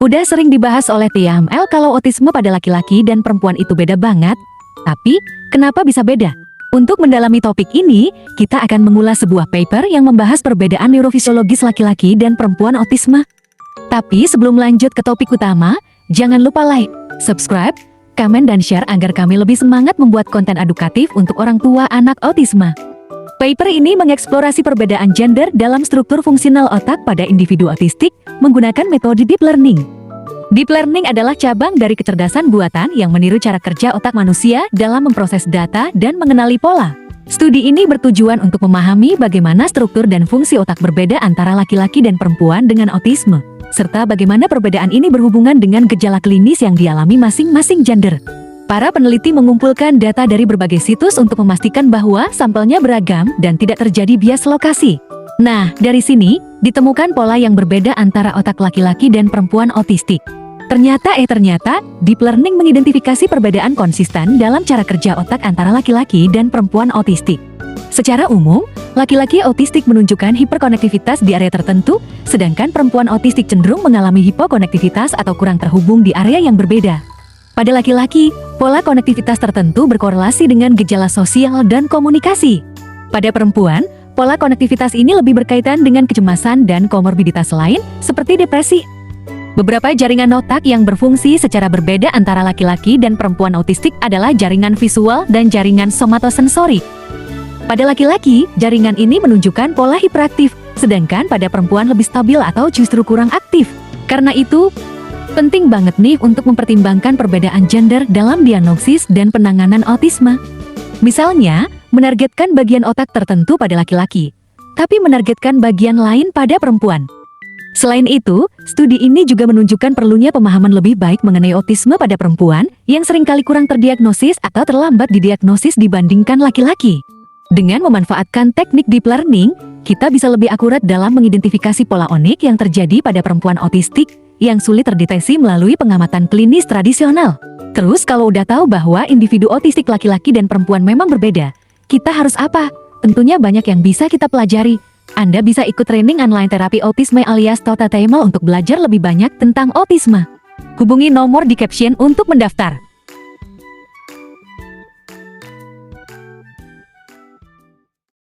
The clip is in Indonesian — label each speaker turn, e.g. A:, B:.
A: Udah sering dibahas oleh TML kalau otisme pada laki-laki dan perempuan itu beda banget. Tapi, kenapa bisa beda? Untuk mendalami topik ini, kita akan mengulas sebuah paper yang membahas perbedaan neurofisiologis laki-laki dan perempuan otisme. Tapi sebelum lanjut ke topik utama, jangan lupa like, subscribe, komen dan share agar kami lebih semangat membuat konten edukatif untuk orang tua anak otisme. Paper ini mengeksplorasi perbedaan gender dalam struktur fungsional otak pada individu otistik menggunakan metode deep learning. Deep learning adalah cabang dari kecerdasan buatan yang meniru cara kerja otak manusia dalam memproses data dan mengenali pola. Studi ini bertujuan untuk memahami bagaimana struktur dan fungsi otak berbeda antara laki-laki dan perempuan dengan otisme, serta bagaimana perbedaan ini berhubungan dengan gejala klinis yang dialami masing-masing gender. Para peneliti mengumpulkan data dari berbagai situs untuk memastikan bahwa sampelnya beragam dan tidak terjadi bias lokasi. Nah, dari sini, ditemukan pola yang berbeda antara otak laki-laki dan perempuan otistik. Ternyata, Deep Learning mengidentifikasi perbedaan konsisten dalam cara kerja otak antara laki-laki dan perempuan otistik. Secara umum, laki-laki otistik menunjukkan hiperkonektivitas di area tertentu, sedangkan perempuan otistik cenderung mengalami hipokonektivitas atau kurang terhubung di area yang berbeda. Pada laki-laki, pola konektivitas tertentu berkorelasi dengan gejala sosial dan komunikasi. Pada perempuan, pola konektivitas ini lebih berkaitan dengan kecemasan dan komorbiditas lain, seperti depresi. Beberapa jaringan otak yang berfungsi secara berbeda antara laki-laki dan perempuan otistik adalah jaringan visual dan jaringan somatosensori. Pada laki-laki, jaringan ini menunjukkan pola hiperaktif, sedangkan pada perempuan lebih stabil atau justru kurang aktif. Karena itu, penting banget nih untuk mempertimbangkan perbedaan gender dalam diagnosis dan penanganan otisme. Misalnya, menargetkan bagian otak tertentu pada laki-laki, tapi menargetkan bagian lain pada perempuan. Selain itu, studi ini juga menunjukkan perlunya pemahaman lebih baik mengenai otisme pada perempuan yang seringkali kurang terdiagnosis atau terlambat didiagnosis dibandingkan laki-laki. Dengan memanfaatkan teknik deep learning, kita bisa lebih akurat dalam mengidentifikasi pola unik yang terjadi pada perempuan otistik yang sulit terdeteksi melalui pengamatan klinis tradisional. Terus kalau udah tahu bahwa individu otistik laki-laki dan perempuan memang berbeda, kita harus apa? Tentunya banyak yang bisa kita pelajari. Anda bisa ikut training online terapi otisme alias Tota Taimal untuk belajar lebih banyak tentang otisme. Hubungi nomor di caption untuk mendaftar.